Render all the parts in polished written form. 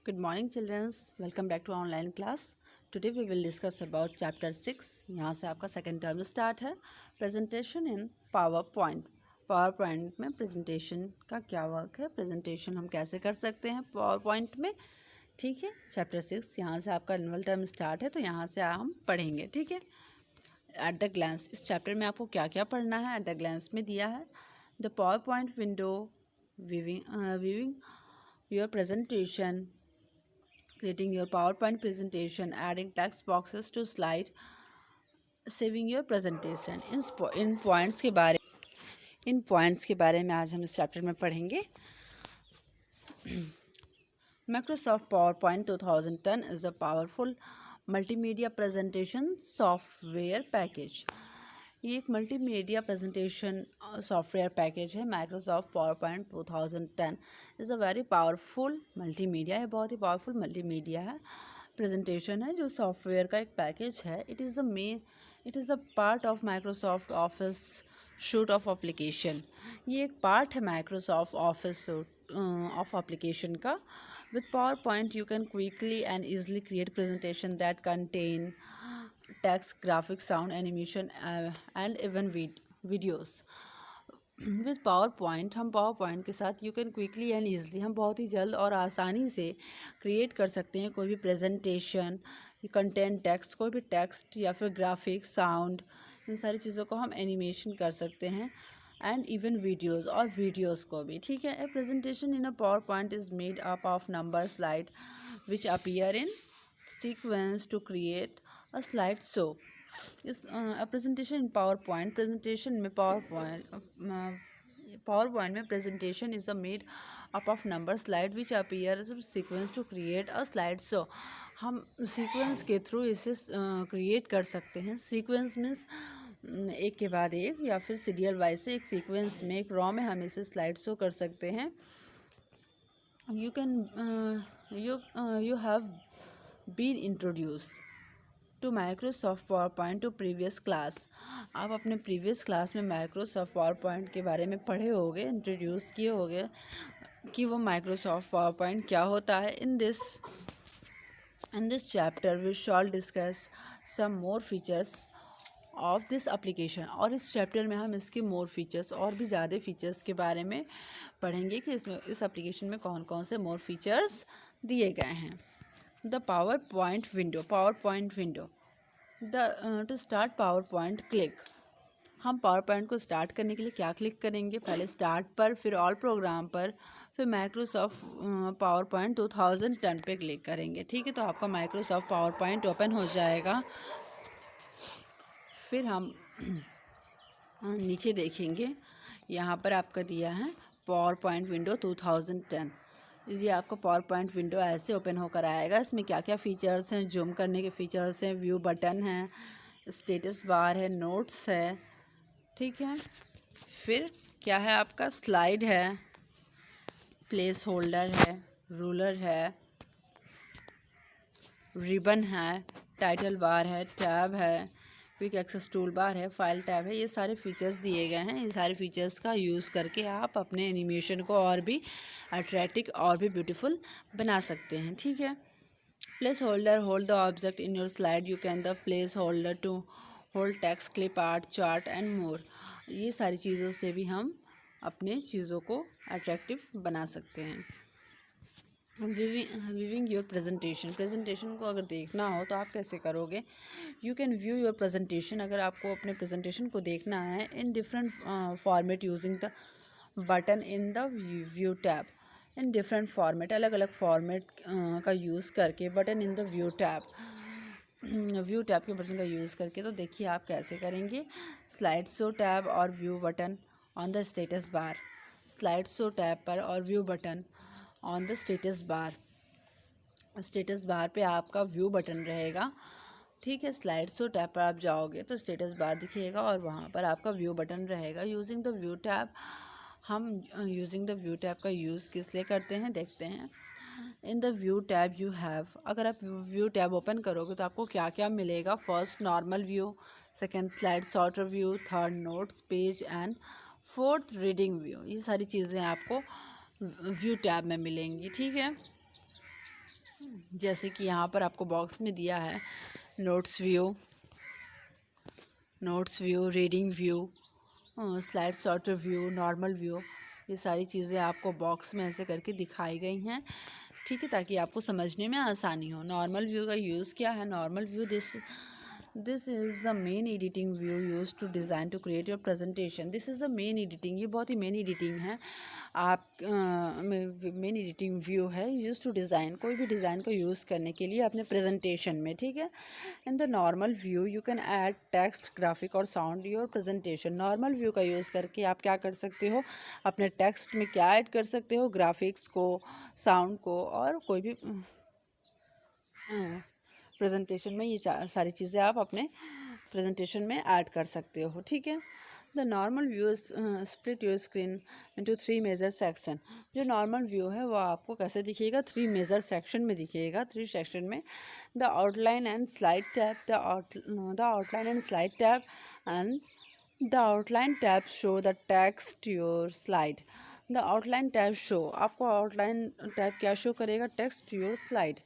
Good morning children, welcome back to online class. Today we will discuss about chapter 6. यहाँ से आपका second term start है. Presentation इन power point. Power point में presentation का क्या work है, प्रेजेंटेशन हम कैसे कर सकते हैं पावर पॉइंट में. ठीक है, चैप्टर 6 यहाँ से आपका एनुअल टर्म स्टार्ट है, तो यहाँ से हम पढ़ेंगे. ठीक है, एट द ग्लैंस. इस चैप्टर में आपको क्या क्या पढ़ना है एट द ग्लैंस में दिया है. The power point window, viewing your presentation, creating your PowerPoint presentation, adding text boxes to slide, saving your presentation. In points के बारे में आज हम इस चैप्टर में पढ़ेंगे. Microsoft PowerPoint 2010 is a powerful multimedia presentation software package. ये एक मल्टीमीडिया प्रेजेंटेशन सॉफ्टवेयर पैकेज है. Microsoft PowerPoint 2010 is a very powerful multimedia है. बहुत ही पावरफुल मल्टीमीडिया है, प्रेजेंटेशन है जो सॉफ्टवेयर का एक पैकेज है. It is a part of Microsoft Office suite of application. ये एक पार्ट है Microsoft Office suite of application का. With PowerPoint you can quickly and easily create presentation that contain text, graphics, sound, animation and even videos. With PowerPoint, हम PowerPoint के साथ you can quickly and easily, हम बहुत ही जल्द और आसानी से क्रिएट कर सकते हैं कोई भी प्रेजेंटेशन, कंटेंट, टेक्स्ट, कोई भी टेक्स्ट या फिर ग्राफिक्स, साउंड, इन सारी चीज़ों को हम एनिमेशन कर सकते हैं. एंड इवन वीडियोज़, और वीडियोज़ को भी. ठीक है, ए presentation in a PowerPoint is made up of number slide which appear in sequence to create a slide show. इस a presentation in PowerPoint, presentation में PowerPoint में presentation is a made up of number slide which appear sequence to create a slide show. हम sequence के through इसे create कर सकते हैं. sequence means एक के बाद एक या फिर सीरियल वाइज से एक सीक्वेंस में, एक रॉ में हम इसे स्लाइड शो कर सकते हैं. You have been introduced to Microsoft PowerPoint to previous class. आप अपने प्रीवियस क्लास में Microsoft PowerPoint के बारे में पढ़े होंगे, इंट्रोड्यूस किए होंगे कि वो Microsoft PowerPoint क्या होता है. In this chapter we shall discuss some more features of this application. और इस चैप्टर में हम इसके मोर फीचर्स, और भी ज़्यादा फीचर्स के बारे में पढ़ेंगे कि इस एप्लीकेशन में कौन कौन से मोर फीचर्स दिए गए हैं. The PowerPoint window. To start PowerPoint click. हम पावरपॉइंट को स्टार्ट करने के लिए क्या क्लिक करेंगे, पहले स्टार्ट पर, फिर ऑल प्रोग्राम पर, फिर माइक्रोसॉफ्ट पावरपॉइंट 2010 पे क्लिक करेंगे. ठीक है, तो आपका माइक्रोसॉफ्ट पावरपॉइंट ओपन हो जाएगा. फिर हम नीचे देखेंगे, यहाँ पर आपका दिया है पावरपॉइंट विंडो 2010. ये आपका पावरपॉइंट विंडो ऐसे ओपन होकर आएगा. इसमें क्या क्या फ़ीचर्स हैं, जूम करने के फ़ीचर्स हैं, व्यू बटन है, स्टेटस बार है, नोट्स है. ठीक है, फिर क्या है आपका स्लाइड है, प्लेस होल्डर है, रूलर है, रिबन है, टाइटल बार है, टैब है, क्विक एक्सेस टूल बार है, फाइल टैब है. ये सारे फीचर्स दिए गए हैं. ये सारे फीचर्स का यूज़ करके आप अपने एनिमेशन को और भी अट्रैक्टिव और भी ब्यूटीफुल बना सकते हैं. ठीक है, place holder hold the object in your slide. You can the place holder to hold text, clip art, chart and more. ये सारी चीज़ों से भी हम अपने चीज़ों को अट्रैक्टिव बना सकते हैं. व्यूइंग योर प्रेजेंटेशन को अगर देखना हो तो आप कैसे करोगे. You can view your presentation. अगर आपको अपने प्रेजेंटेशन को देखना है in different format using the button in the view tab. In different format, अलग अलग फॉर्मेट का यूज़ करके, button in the view tab के बटन का यूज़ करके. तो देखिए आप कैसे करेंगे. स्लाइड शो टैब और view button on the status bar. Slide show tab पर और view button on the status bar पे आपका व्यू बटन रहेगा. ठीक है, स्लाइड शो टैब पर आप जाओगे तो स्टेटस बार दिखेगा और वहाँ पर आपका व्यू बटन रहेगा. यूजिंग द व्यू टैब, हम यूजिंग द व्यू टैब का यूज़ किस लिए करते हैं देखते हैं. In the view tab you have, अगर आप व्यू टैब ओपन करोगे तो आपको क्या क्या मिलेगा. First normal view, second slide shorter view, third notes page and fourth reading view. ये सारी चीज़ें आपको व्यू टैब में मिलेंगी. ठीक है, जैसे कि यहाँ पर आपको बॉक्स में दिया है notes view, reading view, slide sorter view, normal view, ये सारी चीज़ें आपको बॉक्स में ऐसे करके दिखाई गई हैं, ठीक है, ताकि आपको समझने में आसानी हो। नॉर्मल व्यू का यूज़ क्या है? Normal view this is the main editing view use to design to create your presentation. This is the main editing, ये बहुत ही मेन एडिटिंग है। आप मेन एडिटिंग व्यू है यूज टू डिज़ाइन, कोई भी डिज़ाइन को यूज़ करने के लिए अपने प्रेजेंटेशन में, ठीक है। In the normal view you can add text, graphic और sound your presentation. Normal view का यूज़ करके आप क्या कर सकते हो? अपने टेक्स्ट में क्या ऐड कर सकते हो? ग्राफिक्स को, साउंड को, और कोई भी प्रेजेंटेशन में ये सारी चीज़ें आप अपने प्रेजेंटेशन में ऐड कर सकते हो, ठीक है। The normal view is split your screen into 3 major section. जो नॉर्मल व्यू है वो आपको कैसे दिखेगा? 3 मेजर सेक्शन में दिखेगा, 3 सेक्शन में। The outline and slide tab, the outline and slide tab and the outline tab show the text your slide. The outline tab show, आपको आउटलाइन टैब क्या शो करेगा? टेक्स्ट योर स्लाइड,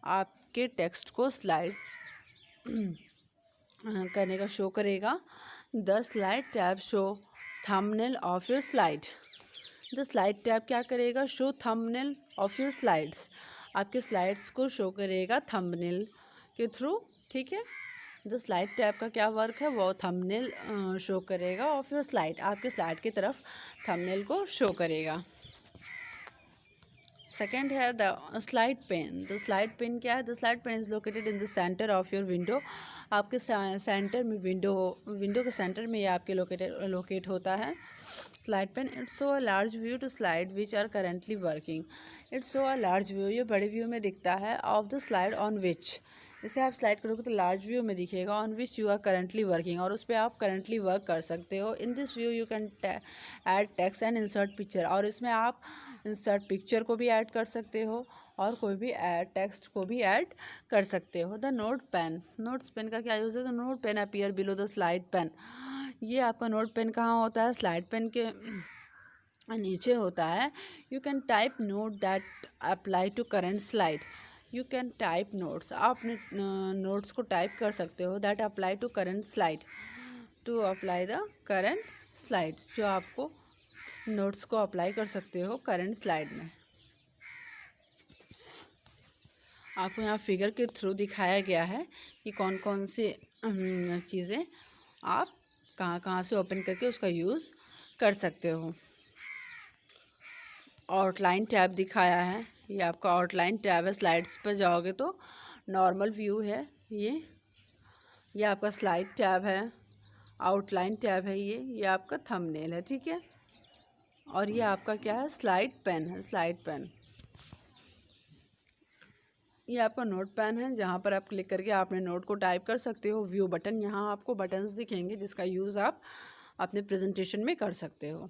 आपके text को slide करने का show करेगा। The slide tab show thumbnail of your slide. The slide tab क्या करेगा? Show thumbnail of your slides, आपके स्लाइड्स को शो करेगा थंबनेल के थ्रू, ठीक है। द स्लाइड टैब का क्या वर्क है? वो थंबनेल शो करेगा ऑफ योर स्लाइड, आपके स्लाइड की तरफ थंबनेल को शो करेगा। सेकेंड है the slide pane. The slide pane क्या है? The slide pane is located in the center of your window. आपके सेंटर में विंडो के सेंटर में ये आपके लोकेट होता है। Slide pane it's show a large view to slide which are currently working. It's show a large view, ये बड़े व्यू में दिखता है। Of the slide on which, इसे आप स्लाइड करोगे तो लार्ज व्यू में दिखेगा। On which you are currently working, और उस पर आप करंटली वर्क कर सकते हो। In this view you can add text and insert picture, और इसमें आप इंसर्ट पिक्चर को भी ऐड कर सकते हो और कोई भी टेक्स्ट को भी ऐड कर सकते हो। The note pane, notes pane का क्या यूज़ है? The note pane appear below the slide pane. ये आपका नोट पेन कहाँ होता है? स्लाइड पेन के नीचे होता है। You can type note that apply to current slide. You can type notes, आप अपने नोट्स को टाइप कर सकते हो। That apply to current slide, to apply the current slide, जो आपको नोट्स को अप्लाई कर सकते हो करंट स्लाइड में। आपको यहाँ फिगर के थ्रू दिखाया गया है कि कौन कौन सी चीज़ें आप कहाँ कहाँ से ओपन करके उसका यूज़ कर सकते हो। आउटलाइन टैब दिखाया है, ये आपका आउटलाइन टैब है। स्लाइड्स पर जाओगे तो नॉर्मल व्यू है, ये आपका स्लाइड टैब है। आउटलाइन टैब है, ये आपका थंबनेल है, ठीक है। और ये आपका क्या है? स्लाइड पेन है, स्लाइड पेन। ये आपका नोट पेन है, जहाँ पर आप क्लिक करके आपने नोट को टाइप कर सकते हो। व्यू बटन, यहाँ आपको बटन्स दिखेंगे जिसका यूज़ आप अपने प्रेजेंटेशन में कर सकते हो।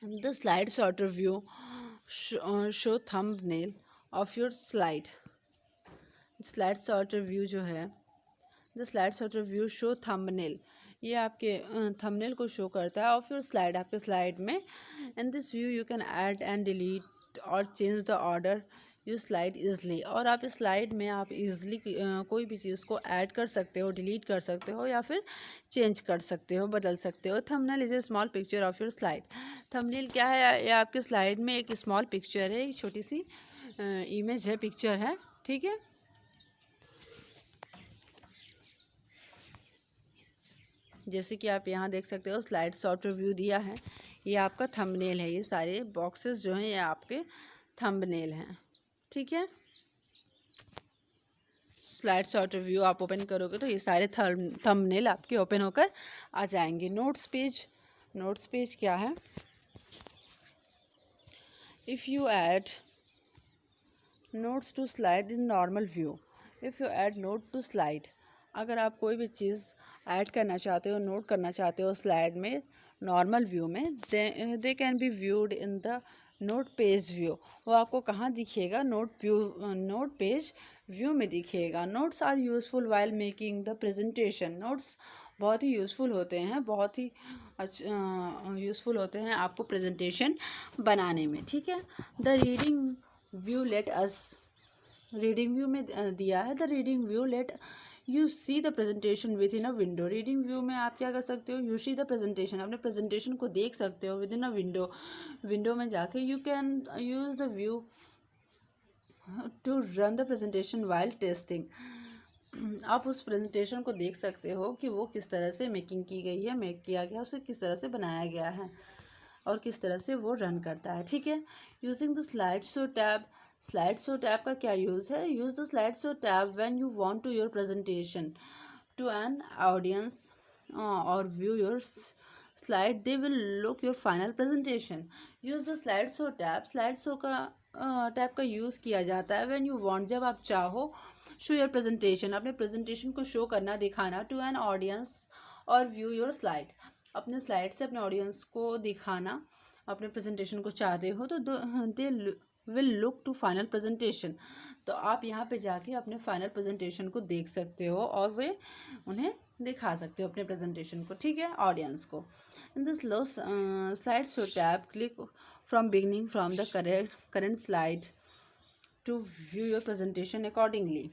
The slide sorter view show thumbnail of your slide. Slide sorter view जो है, the slide sorter view show thumbnail, ये आपके थंबनेल को शो करता है ऑफ योर स्लाइड, आपके स्लाइड में। In this view you can add and delete और change the order you slide easily, और आप इस स्लाइड में आप इजली कोई भी चीज़ को ऐड कर सकते हो, डिलीट कर सकते हो, या फिर चेंज कर सकते हो, बदल सकते हो। Thumbnail is a small picture of your slide. Thumbnail क्या है? ये आपके स्लाइड में एक स्मॉल पिक्चर है, एक छोटी सी इमेज है, पिक्चर है, ठीक है। जैसे कि आप यहाँ देख सकते हो स्लाइड सॉर्ट रिव्यू दिया है, ये आपका थंबनेल है। ये सारे बॉक्सेस जो हैं ये आपके थंबनेल हैं, ठीक है। स्लाइड सॉर्ट रिव्यू आप ओपन करोगे तो ये सारे थंबनेल आपके ओपन होकर आ जाएंगे। नोट्स पेज क्या है? If you add notes to slide in normal view, if you add note to slide, अगर आप कोई भी चीज़ ऐड करना चाहते हो, नोट करना चाहते हो स्लाइड में, नॉर्मल व्यू में, they can be viewed in the note page view. वो आपको कहाँ दिखेगा? नोट पेज व्यू में दिखेगा। Notes are useful while making the presentation. Notes बहुत ही यूज़फुल होते हैं, बहुत ही यूज़फुल होते हैं आपको प्रेजेंटेशन बनाने में, ठीक है। The reading view let us, reading view में दिया है, the reading view let you see the presentation within a window. Reading view में आप क्या कर सकते हो, यू सी द प्रेजेंटेशन, अपने प्रेजेंटेशन को देख सकते हो within a window. Window में जाके you can use the view to run the presentation while testing. आप उस प्रेजेंटेशन को देख सकते हो कि वो किस तरह से मेकिंग की गई है, मेक किया गया, उसे किस तरह से बनाया गया है और किस तरह से वो रन करता है, ठीक है। Using the slide show tab, slide show tab का क्या यूज़ है, use the slide show tab when you want to your presentation to an audience और view your slide they will look your final presentation. use the slideshow tab, slideshow का tab का use किया जाता है when you want, जब आप चाहो, show your presentation, अपने प्रेजेंटेशन को शो करना, दिखाना, to an audience और व्यू योर स्लाइड, अपने स्लाइड से अपने ऑडियंस को दिखाना, अपने प्रेजेंटेशन को चाहते हो तो they will look to final presentation, तो आप यहाँ पे जाके अपने फाइनल प्रेजेंटेशन को देख सकते हो और वे उन्हें दिखा सकते हो अपने प्रेजेंटेशन को, ठीक है, ऑडियंस को। In this low slide show tab click from beginning from the current slide to view your presentation accordingly.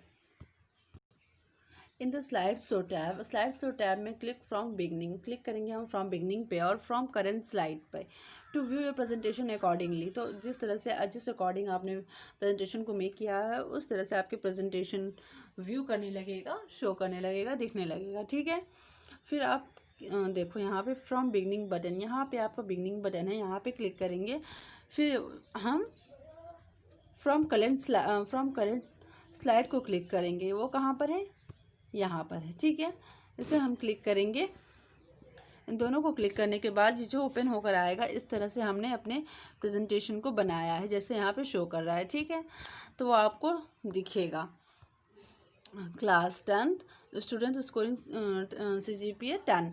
In the slide show tab में क्लिक फ्रॉम बिगनिंग, क्लिक करेंगे हम फ्रॉम बिगनिंग पे और from current slide पे, to view your presentation accordingly, तो जिस according आपने presentation को मेक किया है उस तरह से आपके प्रेजेंटेशन व्यू करने लगेगा, शो करने लगेगा, दिखने लगेगा, ठीक है। फिर आप देखो यहाँ पे फ्रॉम बिगनिंग बटन, यहाँ पे आपका बिगनिंग बटन है, यहाँ पे क्लिक करेंगे। फिर हम फ्रॉम करेंट स्लाइड को क्लिक करेंगे, वो कहाँ पर है, यहाँ पर है, ठीक है। इसे हम क्लिक करेंगे, इन दोनों को क्लिक करने के बाद जो ओपन होकर आएगा, इस तरह से हमने अपने प्रेजेंटेशन को बनाया है जैसे यहाँ पे शो कर रहा है, ठीक है। तो वो आपको दिखेगा। Class 10th student scoring CGPA 10,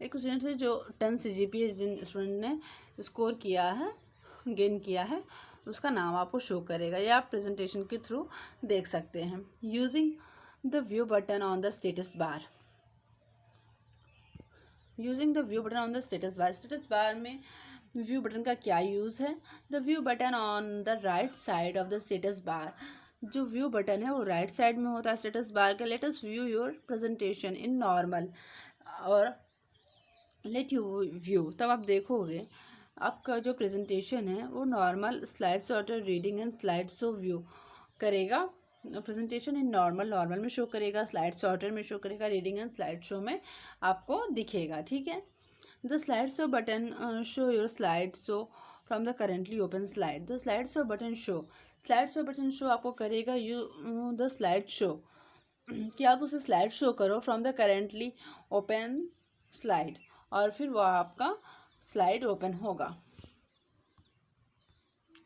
एक स्टूडेंट है जो 10 CGPA जिन स्टूडेंट ने स्कोर किया है, गेन किया है, उसका नाम आपको शो करेगा, या आप प्रेजेंटेशन के थ्रू देख सकते हैं। Using the view button on the status bar, using the view button on the status bar, status bar में व्यू बटन का क्या यूज़ है, the view button on the right side of the status bar, जो view button है वो right side में होता है स्टेटस बार के। Let us view your presentation in normal, और लेट यू व्यू, तब आप देखोगे आपका जो प्रेजेंटेशन है वो normal slide sorter reading and slide show view करेगा, प्रेजेंटेशन इन नॉर्मल में शो करेगा, स्लाइड सॉर्टर में शो करेगा, रीडिंग एंड स्लाइड शो में आपको दिखेगा, ठीक है। The slide show button show your slide show from the currently open slide, the slide show button show आपको करेगा द स्लाइड शो, कि आप उसे स्लाइड शो करो from the currently open slide, और फिर वह आपका स्लाइड ओपन होगा।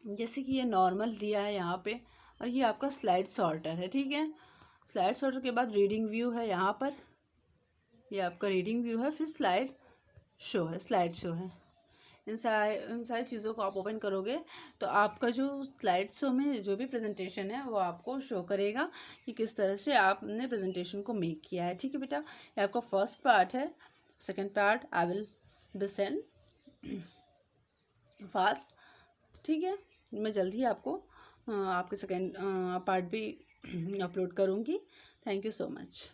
जैसे कि ये नॉर्मल दिया है यहाँ पे, और ये आपका स्लाइड सॉर्टर है, ठीक है। स्लाइड सॉर्टर के बाद रीडिंग व्यू है यहाँ पर, ये आपका रीडिंग व्यू है, फिर स्लाइड शो है। इन सारी चीज़ों को आप ओपन करोगे तो आपका जो स्लाइड शो में जो भी प्रेजेंटेशन है वो आपको शो करेगा कि किस तरह से आपने प्रेजेंटेशन को मेक किया है, ठीक है बेटा। ये आपका फर्स्ट पार्ट है, second part I will be send fast, ठीक है। मैं जल्द ही आपको आपके सेकेंड पार्ट भी अपलोड करूँगी। Thank you so much.